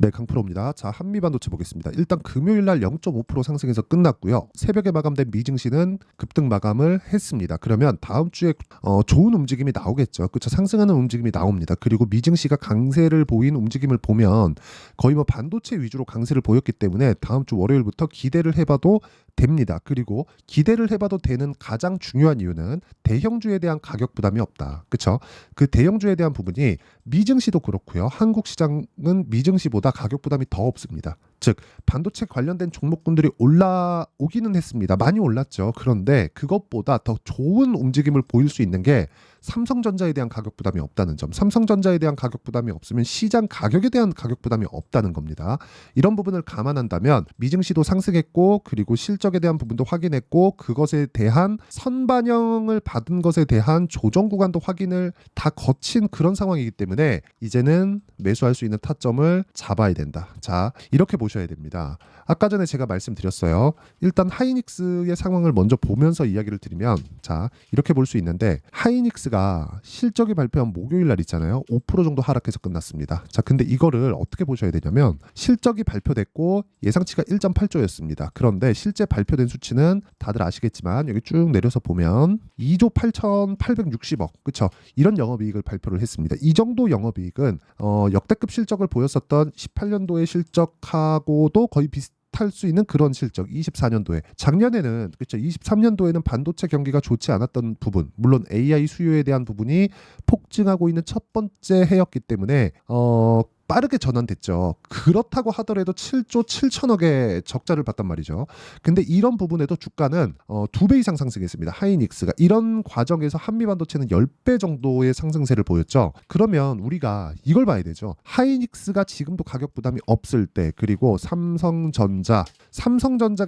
네, 강프로입니다. 자, 한미반도체 보겠습니다. 일단 금요일 날 0.5% 상승해서 끝났고요. 새벽에 마감된 미증시는 급등 마감을 했습니다. 그러면 다음 주에 좋은 움직임이 나오겠죠. 그렇죠? 상승하는 움직임이 나옵니다. 그리고 미증시가 강세를 보인 움직임을 보면 거의 뭐 반도체 위주로 강세를 보였기 때문에 다음 주 월요일부터 기대를 해봐도 됩니다. 그리고 기대를 해봐도 되는 가장 중요한 이유는 대형주에 대한 가격 부담이 없다. 그렇죠? 그 대형주에 대한 부분이 미증시도 그렇고요. 한국 시장은 미증시보다 가격 부담이 더 없습니다. 즉 반도체 관련된 종목군들이 올라오기는 했습니다. 많이 올랐죠. 그런데 그것보다 더 좋은 움직임을 보일 수 있는 게 삼성전자에 대한 가격 부담이 없다는 점. 삼성전자에 대한 가격 부담이 없으면 시장 가격에 대한 가격 부담이 없다는 겁니다. 이런 부분을 감안한다면 미증시도 상승했고 그리고 실적에 대한 부분도 확인했고 그것에 대한 선반영을 받은 것에 대한 조정 구간도 확인을 다 거친 그런 상황이기 때문에 이제는 매수할 수 있는 타점을 잡아야 된다. 자, 이렇게 보셔야 됩니다. 아까 전에 제가 말씀드렸어요. 일단 하이닉스의 상황을 먼저 보면서 이야기를 드리면 자, 이렇게 볼 수 있는데 하이닉스가 실적이 발표한 목요일 날 있잖아요. 5% 정도 하락해서 끝났습니다. 자, 근데 이거를 어떻게 보셔야 되냐면 실적이 발표됐고 예상치가 1.8조였습니다. 그런데 실제 발표된 수치는 다들 아시겠지만 여기 쭉 내려서 보면 2조 8,860억. 그렇죠? 이런 영업이익을 발표를 했습니다. 이 정도 영업이익은 역대급 실적을 보였었던 18년도의 실적하고도 거의 비슷할 수 있는 그런 실적. 24년도에 작년에는 그렇죠. 23년도에는 반도체 경기가 좋지 않았던 부분, 물론 AI 수요에 대한 부분이 폭증하고 있는 첫 번째 해였기 때문에 빠르게 전환됐죠. 그렇다고 하더라도 7조 7천억의 적자를 봤단 말이죠. 근데 이런 부분에도 주가는 2배 이상 상승했습니다. 하이닉스가. 이런 과정에서 한미반도체는 10배 정도의 상승세를 보였죠. 그러면 우리가 이걸 봐야 되죠. 하이닉스가 지금도 가격 부담이 없을 때 그리고 삼성전자가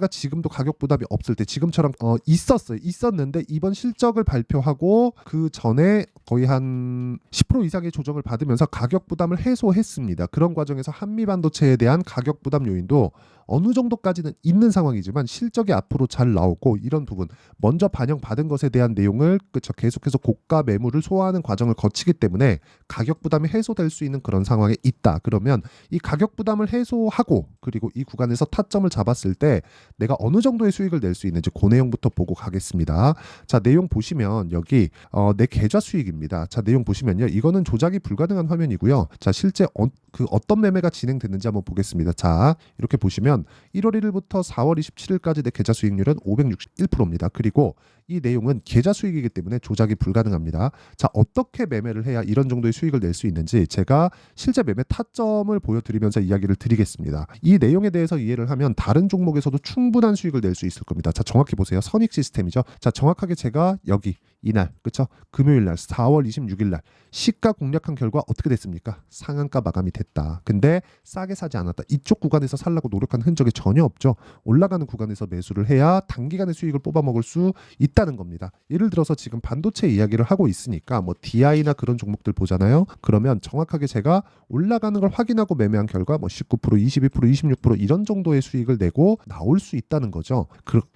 지금도 가격 부담이 없을 때 지금처럼 있었는데 이번 실적을 발표하고 그 전에 거의 한 10% 이상의 조정을 받으면서 가격 부담을 해소했습니다. 그런 과정에서 한미반도체에 대한 가격 부담 요인도 어느 정도까지는 있는 상황이지만 실적이 앞으로 잘 나오고 이런 부분 먼저 반영받은 것에 대한 내용을 계속해서 고가 매물을 소화하는 과정을 거치기 때문에 가격 부담이 해소될 수 있는 그런 상황에 있다. 그러면 이 가격 부담을 해소하고 그리고 이 구간에서 타점을 잡았을 때 내가 어느 정도의 수익을 낼 수 있는지 그 내용부터 보고 가겠습니다. 자, 내용 보시면 여기 내 계좌 수익입니다. 자, 내용 보시면요. 이거는 조작이 불가능한 화면이고요. 자, 실제 어떤 매매가 진행됐는지 한번 보겠습니다. 자, 이렇게 보시면 1월 1일부터 4월 27일까지 내 계좌 수익률은 561%입니다. 그리고 이 내용은 계좌 수익이기 때문에 조작이 불가능합니다. 자, 어떻게 매매를 해야 이런 정도의 수익을 낼 수 있는지 제가 실제 매매 타점을 보여드리면서 이야기를 드리겠습니다. 이 내용에 대해서 이해를 하면 다른 종목에서도 충분한 수익을 낼 수 있을 겁니다. 자, 정확히 보세요. 선익 시스템이죠. 자, 정확하게 제가 여기 이날, 그렇죠? 금요일 날 4월 26일 날 시가 공략한 결과 어떻게 됐습니까? 상한가 마감이 됐다. 근데 싸게 사지 않았다. 이쪽 구간에서 살라고 노력한 흔적이 전혀 없죠. 올라가는 구간에서 매수를 해야 단기간에 수익을 뽑아먹을 수 있다는 겁니다. 예를 들어서 지금 반도체 이야기를 하고 있으니까 뭐 DI나 그런 종목들 보잖아요. 그러면 정확하게 제가 올라가는 걸 확인하고 매매한 결과 뭐 19%, 22%, 26% 이런 정도의 수익을 내고 나올 수 있다는 거죠.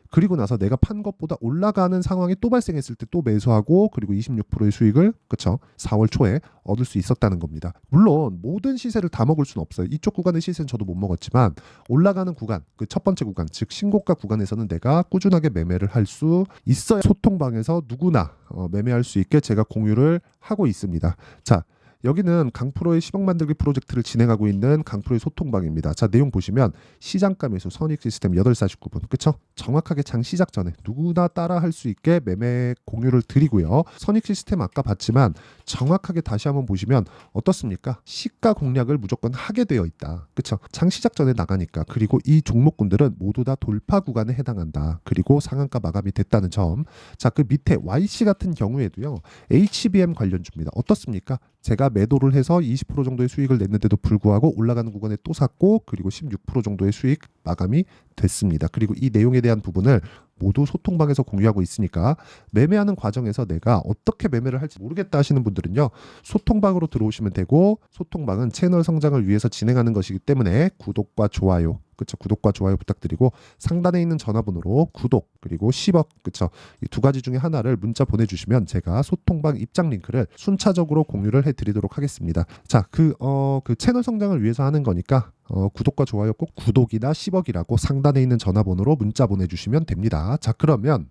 그리고 나서 내가 판 것보다 올라가는 상황이 또 발생했을 때 또 매수하고 그리고 26%의 수익을 그쵸 4월 초에 얻을 수 있었다는 겁니다. 물론 모든 시세를 다 먹을 수는 없어요. 이쪽 구간의 시세는 저도 못 먹었지만 올라가는 구간, 그 첫 번째 구간, 즉 신고가 구간에서는 내가 꾸준하게 매매를 할 수 있어야 소통방에서 누구나 매매할 수 있게 제가 공유를 하고 있습니다. 자, 여기는 강프로의 10억 만들기 프로젝트를 진행하고 있는 강프로의 소통방입니다. 자, 내용 보시면 시장가 매수 선익 시스템 8시 49분. 그쵸? 정확하게 장 시작 전에 누구나 따라 할 수 있게 매매 공유를 드리고요. 선익 시스템 아까 봤지만 정확하게 다시 한번 보시면 어떻습니까? 시가 공략을 무조건 하게 되어 있다. 그쵸? 장 시작 전에 나가니까. 그리고 이 종목군들은 모두 다 돌파 구간에 해당한다. 그리고 상한가 마감이 됐다는 점. 자, 그 밑에 YC 같은 경우에도요. HBM 관련주입니다. 어떻습니까? 제가 매도를 해서 20% 정도의 수익을 냈는데도 불구하고 올라가는 구간에 또 샀고 그리고 16% 정도의 수익 마감이 됐습니다. 그리고 이 내용에 대한 부분을 모두 소통방에서 공유하고 있으니까 매매하는 과정에서 내가 어떻게 매매를 할지 모르겠다 하시는 분들은요. 소통방으로 들어오시면 되고 소통방은 채널 성장을 위해서 진행하는 것이기 때문에 구독과 좋아요 그쵸? 구독과 좋아요 부탁드리고 상단에 있는 전화번호로 구독 그리고 10억 그쵸? 이 두 가지 중에 하나를 문자 보내주시면 제가 소통방 입장 링크를 순차적으로 공유를 해드리도록 하겠습니다. 자, 그 채널 성장을 위해서 하는 거니까 구독과 좋아요 꼭 구독이나 10억이라고 상단에 있는 전화번호로 문자 보내주시면 됩니다. 자, 그러면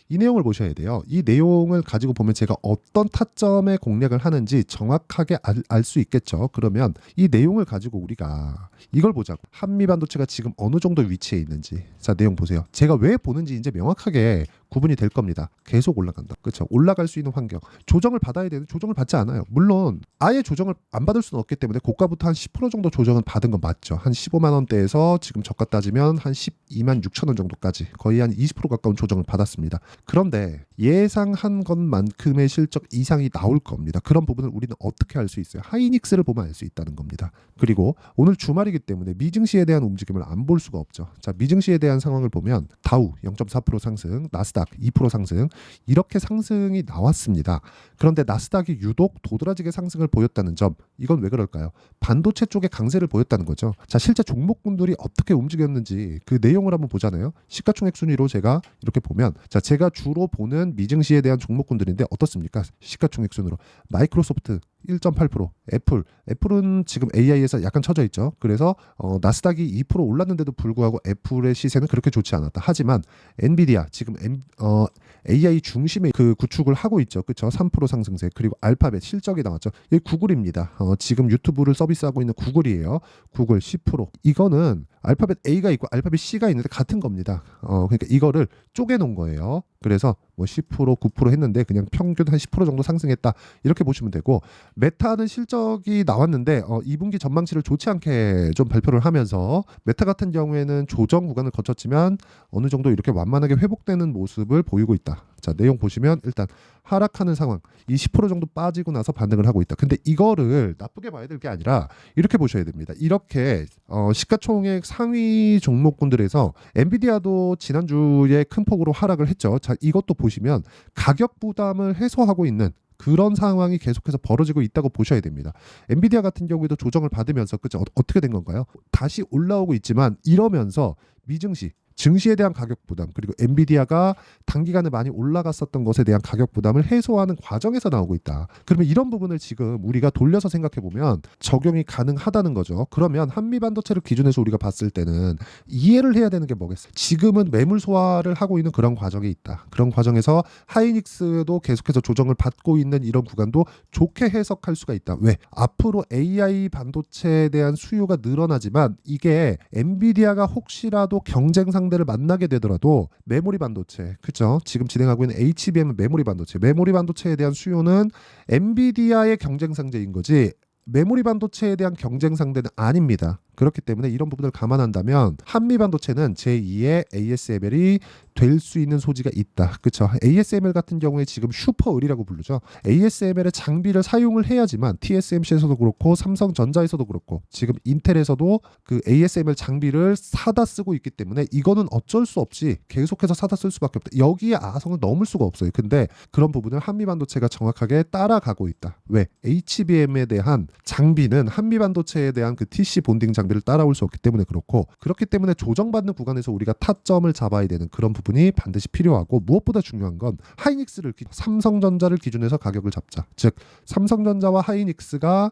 이 내용을 보셔야 돼요. 이 내용을 가지고 보면 제가 어떤 타점의 공략을 하는지 정확하게 알 수 있겠죠. 그러면 이 내용을 가지고 우리가 이걸 보자고. 한미반도체가 지금 어느 정도 위치에 있는지. 자, 내용 보세요. 제가 왜 보는지 이제 명확하게 구분이 될 겁니다. 계속 올라간다. 그렇죠? 올라갈 수 있는 환경. 조정을 받아야 되는 조정을 받지 않아요. 물론 아예 조정을 안 받을 수는 없기 때문에 고가부터 한 10% 정도 조정은 받은 건 맞죠. 한 15만 원대에서 지금 저가 따지면 한 12만 6천 원 정도까지 거의 한 20% 가까운 조정을 받았습니다. 그런데 예상한 것만큼의 실적 이상이 나올 겁니다. 그런 부분을 우리는 어떻게 알 수 있어요? 하이닉스를 보면 알 수 있다는 겁니다. 그리고 오늘 주말이기 때문에 미증시에 대한 움직임을 안 볼 수가 없죠. 자, 미증시에 대한 상황을 보면 다우 0.4% 상승, 나스닥 2% 상승 이렇게 상승이 나왔습니다. 그런데 나스닥이 유독 도드라지게 상승을 보였다는 점, 이건 왜 그럴까요? 반도체 쪽에 강세를 보였다는 거죠. 자, 실제 종목군들이 어떻게 움직였는지 그 내용을 한번 보잖아요. 시가총액 순위로 제가 이렇게 보면, 자, 제가 주로 보는 미증시에 대한 종목군들인데 어떻습니까? 시가총액 순으로 마이크로소프트 1.8%, 애플은 지금 AI에서 약간 처져 있죠. 그래서 나스닥이 2% 올랐는데도 불구하고 애플의 시세는 그렇게 좋지 않았다. 하지만 엔비디아 지금 AI 중심의 그 구축을 하고 있죠. 그렇죠? 3% 상승세. 그리고 알파벳 실적이 나왔죠. 이 구글입니다. 지금 유튜브를 서비스하고 있는 구글이에요. 구글 10%. 이거는 알파벳 A가 있고 알파벳 C가 있는데 같은 겁니다. 그러니까 이거를 쪼개 놓은 거예요. 그래서 뭐 10%, 9% 했는데 그냥 평균 한 10% 정도 상승했다. 이렇게 보시면 되고, 메타는 실적이 나왔는데 2분기 전망치를 좋지 않게 좀 발표를 하면서 메타 같은 경우에는 조정 구간을 거쳤지만 어느 정도 이렇게 완만하게 회복되는 모습을 보이고 있다. 자, 내용 보시면 일단 하락하는 상황, 이 10% 정도 빠지고 나서 반등을 하고 있다. 근데 이거를 나쁘게 봐야 될 게 아니라 이렇게 보셔야 됩니다. 이렇게 시가총액 상위 종목군들에서 엔비디아도 지난주에 큰 폭으로 하락을 했죠. 자, 이것도 보시면 가격 부담을 해소하고 있는 그런 상황이 계속해서 벌어지고 있다고 보셔야 됩니다. 엔비디아 같은 경우에도 조정을 받으면서 그죠? 어떻게 된 건가요? 다시 올라오고 있지만 이러면서 미증시 증시에 대한 가격 부담, 그리고 엔비디아가 단기간에 많이 올라갔었던 것에 대한 가격 부담을 해소하는 과정에서 나오고 있다. 그러면 이런 부분을 지금 우리가 돌려서 생각해 보면 적용이 가능하다는 거죠. 그러면 한미반도체를 기준해서 우리가 봤을 때는 이해를 해야 되는 게 뭐겠어요? 지금은 매물 소화를 하고 있는 그런 과정에 있다. 그런 과정에서 하이닉스도 계속해서 조정을 받고 있는 이런 구간도 좋게 해석할 수가 있다. 왜? 앞으로 AI 반도체에 대한 수요가 늘어나지만 이게 엔비디아가 혹시라도 경쟁 상대를 만나게 되더라도 메모리 반도체, 그렇죠? 지금 진행하고 있는 HBM은 메모리 반도체에 대한 수요는 엔비디아의 경쟁 상대인 거지 메모리 반도체에 대한 경쟁 상대는 아닙니다. 그렇기 때문에 이런 부분을 감안한다면 한미 반도체는 제2의 ASML이 될 수 있는 소지가 있다. 그렇죠? ASML 같은 경우에 지금 슈퍼을이라고 부르죠. ASML의 장비를 사용을 해야지만 TSMC에서도 그렇고 삼성전자에서도 그렇고 지금 인텔에서도 그 ASML 장비를 사다 쓰고 있기 때문에 이거는 어쩔 수 없이 계속해서 사다 쓸 수밖에 없다. 여기에 아성을 넘을 수가 없어요. 근데 그런 부분을 한미 반도체가 정확하게 따라가고 있다. 왜? HBM에 대한 장비는 한미 반도체에 대한 그 TC 본딩 장비를 따라올 수 없기 때문에 그렇기 때문에 조정받는 구간에서 우리가 타점을 잡아야 되는 그런 부분이 반드시 필요하고, 무엇보다 중요한 건 하이닉스를 삼성전자를 기준해서 가격을 잡자. 즉 삼성전자와 하이닉스가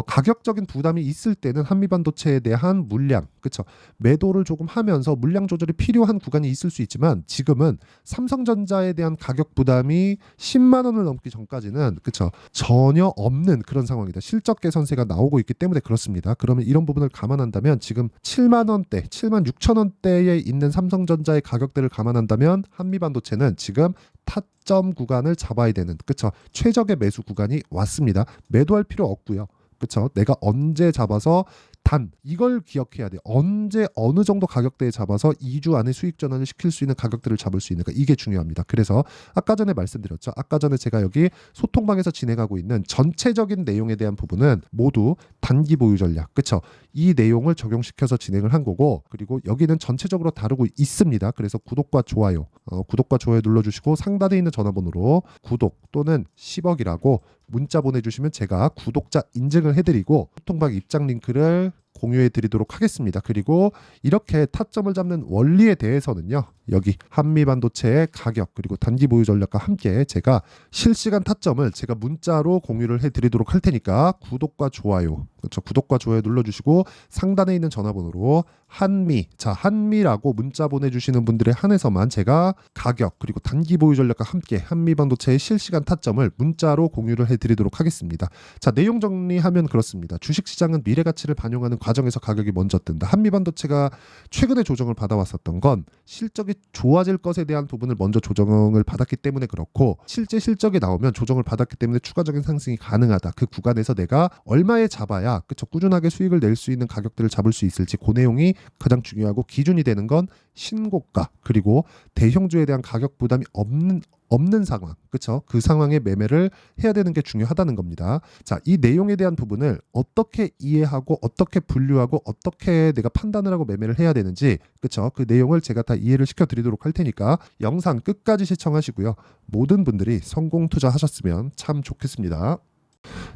가격적인 부담이 있을 때는 한미반도체에 대한 물량, 그렇죠? 매도를 조금 하면서 물량 조절이 필요한 구간이 있을 수 있지만 지금은 삼성전자에 대한 가격 부담이 10만 원을 넘기 전까지는 그렇죠? 전혀 없는 그런 상황이다. 실적 개선세가 나오고 있기 때문에 그렇습니다. 그러면 이런 부분을 감안한다면 지금 7만 원대, 7만 6천 원대에 있는 삼성전자의 가격대를 감안한다면 한미반도체는 지금 타점 구간을 잡아야 되는, 그렇죠? 최적의 매수 구간이 왔습니다. 매도할 필요 없고요. 그렇죠? 내가 언제 잡아서 단 이걸 기억해야 돼요. 언제 어느 정도 가격대에 잡아서 2주 안에 수익 전환을 시킬 수 있는 가격대를 잡을 수 있는가, 이게 중요합니다. 그래서 아까 전에 말씀드렸죠. 아까 전에 제가 여기 소통방에서 진행하고 있는 전체적인 내용에 대한 부분은 모두 단기 보유 전략, 그렇죠? 이 내용을 적용시켜서 진행을 한 거고, 그리고 여기는 전체적으로 다루고 있습니다. 그래서 구독과 좋아요 눌러주시고 상단에 있는 전화번호로 구독 또는 10억이라고 문자 보내주시면 제가 구독자 인증을 해드리고 소통방 입장 링크를 공유해 드리도록 하겠습니다. 그리고 이렇게 타점을 잡는 원리에 대해서는요. 여기 한미반도체의 가격 그리고 단기 보유 전략과 함께 제가 실시간 타점을 제가 문자로 공유를 해드리도록 할 테니까 구독과 좋아요, 그렇죠? 구독과 좋아요 눌러주시고 상단에 있는 전화번호로 한미라고 문자 보내주시는 분들에 한해서만 제가 가격 그리고 단기 보유 전략과 함께 한미반도체의 실시간 타점을 문자로 공유를 해드리도록 하겠습니다. 자, 내용 정리하면 그렇습니다. 주식시장은 미래 가치를 반영하는 과정에서 가격이 먼저 뜬다. 한미반도체가 최근에 조정을 받아왔었던 건 실적이 좋아질 것에 대한 부분을 먼저 조정을 받았기 때문에 그렇고, 실제 실적이 나오면 조정을 받았기 때문에 추가적인 상승이 가능하다. 그 구간에서 내가 얼마에 잡아야 그쵸 꾸준하게 수익을 낼 수 있는 가격들을 잡을 수 있을지, 그 내용이 가장 중요하고 기준이 되는 건 신고가 그리고 대형주에 대한 가격 부담이 없는 상황, 그쵸? 그 상황에 매매를 해야 되는 게 중요하다는 겁니다. 자, 이 내용에 대한 부분을 어떻게 이해하고 어떻게 분류하고 어떻게 내가 판단을 하고 매매를 해야 되는지, 그쵸? 그 내용을 제가 다 이해를 시켜드리도록 할 테니까 영상 끝까지 시청하시고요. 모든 분들이 성공 투자하셨으면 참 좋겠습니다.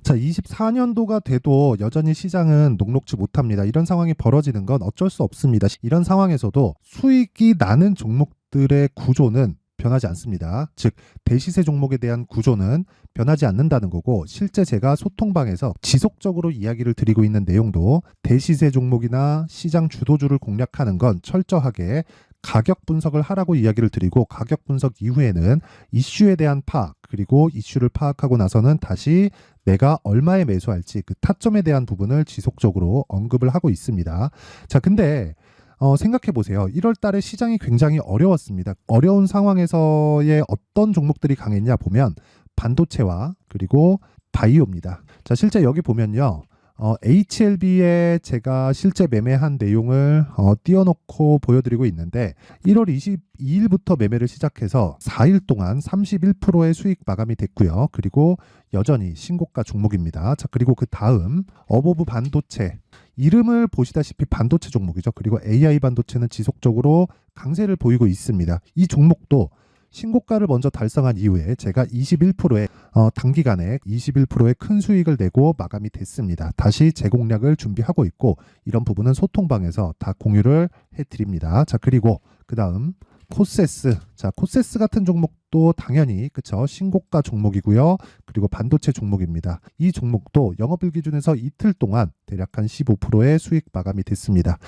자, 24년도가 돼도 여전히 시장은 녹록지 못합니다. 이런 상황이 벌어지는 건 어쩔 수 없습니다. 이런 상황에서도 수익이 나는 종목들의 구조는 변하지 않습니다. 즉 대시세 종목에 대한 구조는 변하지 않는다는 거고, 실제 제가 소통방에서 지속적으로 이야기를 드리고 있는 내용도 대시세 종목이나 시장 주도주를 공략하는 건 철저하게 가격 분석을 하라고 이야기를 드리고, 가격 분석 이후에는 이슈에 대한 파악, 그리고 이슈를 파악하고 나서는 다시 내가 얼마에 매수할지 그 타점에 대한 부분을 지속적으로 언급을 하고 있습니다. 자, 근데 생각해 보세요. 1월 달에 시장이 굉장히 어려웠습니다. 어려운 상황에서의 어떤 종목들이 강했냐 보면 반도체와 그리고 바이오입니다. 자, 실제 여기 보면요. HLB에 제가 실제 매매한 내용을 띄워놓고 보여드리고 있는데, 1월 22일부터 매매를 시작해서 4일 동안 31%의 수익 마감이 됐고요. 그리고 여전히 신고가 종목입니다. 자, 그리고 그 다음 어보브 반도체, 이름을 보시다시피 반도체 종목이죠. 그리고 AI 반도체는 지속적으로 강세를 보이고 있습니다. 이 종목도 신고가를 먼저 달성한 이후에 제가 21%의 단기간에 21%의 큰 수익을 내고 마감이 됐습니다. 다시 재공략을 준비하고 있고, 이런 부분은 소통방에서 다 공유를 해드립니다. 자, 그리고 그 다음 코세스. 자, 코세스 같은 종목도 당연히 그쵸 신고가 종목이고요. 그리고 반도체 종목입니다. 이 종목도 영업일 기준에서 이틀 동안 대략 한 15%의 수익 마감이 됐습니다.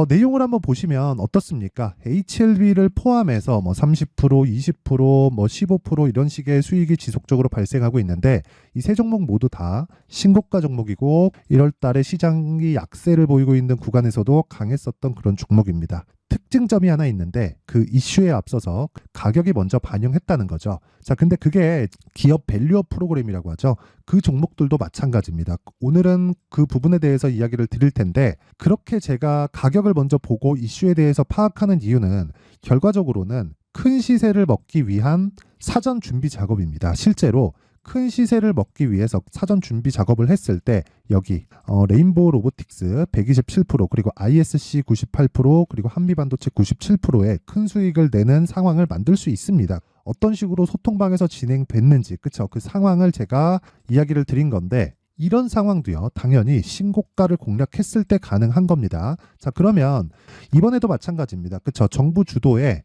내용을 한번 보시면 어떻습니까? HLB를 포함해서 뭐 30%, 20%, 뭐 15% 이런 식의 수익이 지속적으로 발생하고 있는데, 이 세 종목 모두 다 신고가 종목이고 1월 달에 시장이 약세를 보이고 있는 구간에서도 강했었던 그런 종목입니다. 특징점이 하나 있는데, 그 이슈에 앞서서 가격이 먼저 반영했다는 거죠. 자, 근데 그게 기업 밸류업 프로그램이라고 하죠. 그 종목들도 마찬가지입니다. 오늘은 그 부분에 대해서 이야기를 드릴 텐데, 그렇게 제가 가격을 먼저 보고 이슈에 대해서 파악하는 이유는 결과적으로는 큰 시세를 먹기 위한 사전 준비 작업입니다. 실제로 큰 시세를 먹기 위해서 사전 준비 작업을 했을 때 여기 레인보우 로보틱스 127% 그리고 ISC 98% 그리고 한미반도체 97%의 큰 수익을 내는 상황을 만들 수 있습니다. 어떤 식으로 소통방에서 진행됐는지, 그쵸? 그 상황을 제가 이야기를 드린 건데, 이런 상황도요 당연히 신고가를 공략했을 때 가능한 겁니다. 자, 그러면 이번에도 마찬가지입니다. 그쵸? 정부 주도의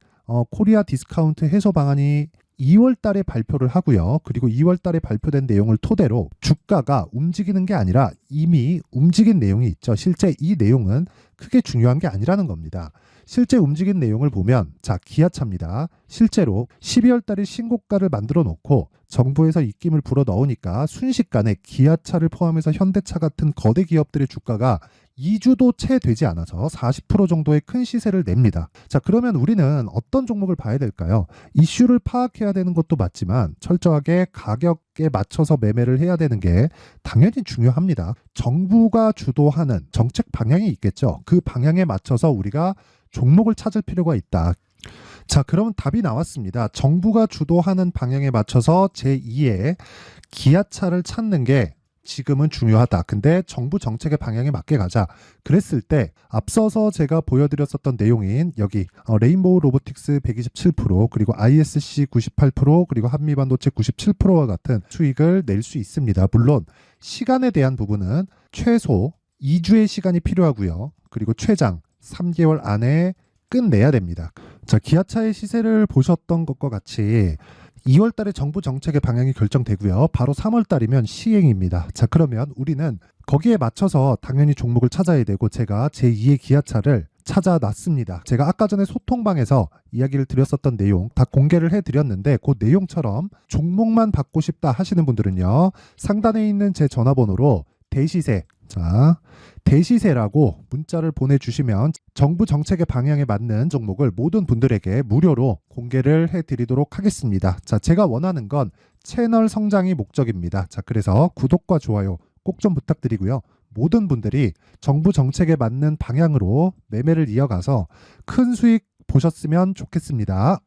코리아 디스카운트 해소 방안이 2월 달에 발표를 하고요. 그리고 2월 달에 발표된 내용을 토대로 주가가 움직이는 게 아니라 이미 움직인 내용이 있죠. 실제 이 내용은 크게 중요한 게 아니라는 겁니다. 실제 움직인 내용을 보면, 자, 기아차입니다. 실제로 12월 달에 신고가를 만들어 놓고 정부에서 입김을 불어 넣으니까 순식간에 기아차를 포함해서 현대차 같은 거대 기업들의 주가가 2주도 채 되지 않아서 40% 정도의 큰 시세를 냅니다. 자, 그러면 우리는 어떤 종목을 봐야 될까요? 이슈를 파악해야 되는 것도 맞지만 철저하게 가격에 맞춰서 매매를 해야 되는 게 당연히 중요합니다. 정부가 주도하는 정책 방향이 있겠죠. 그 방향에 맞춰서 우리가 종목을 찾을 필요가 있다. 자, 그러면 답이 나왔습니다. 정부가 주도하는 방향에 맞춰서 제2의 기아차를 찾는 게 지금은 중요하다. 근데 정부 정책의 방향에 맞게 가자. 그랬을 때 앞서서 제가 보여드렸었던 내용인 여기 레인보우 로보틱스 127% 그리고 ISC 98% 그리고 한미반도체 97%와 같은 수익을 낼 수 있습니다. 물론 시간에 대한 부분은 최소 2주의 시간이 필요하고요. 그리고 최장 3개월 안에 끝내야 됩니다. 자, 기아차의 시세를 보셨던 것과 같이 2월 달에 정부 정책의 방향이 결정되고요. 바로 3월 달이면 시행입니다. 자, 그러면 우리는 거기에 맞춰서 당연히 종목을 찾아야 되고 제가 제2의 기아차를 찾아놨습니다. 제가 아까 전에 소통방에서 이야기를 드렸었던 내용 다 공개를 해드렸는데 그 내용처럼 종목만 받고 싶다 하시는 분들은요. 상단에 있는 제 전화번호로 대시세, 자, 대시세라고 문자를 보내주시면 정부 정책의 방향에 맞는 종목을 모든 분들에게 무료로 공개를 해드리도록 하겠습니다. 자, 제가 원하는 건 채널 성장이 목적입니다. 자, 그래서 구독과 좋아요 꼭 좀 부탁드리고요. 모든 분들이 정부 정책에 맞는 방향으로 매매를 이어가서 큰 수익 보셨으면 좋겠습니다.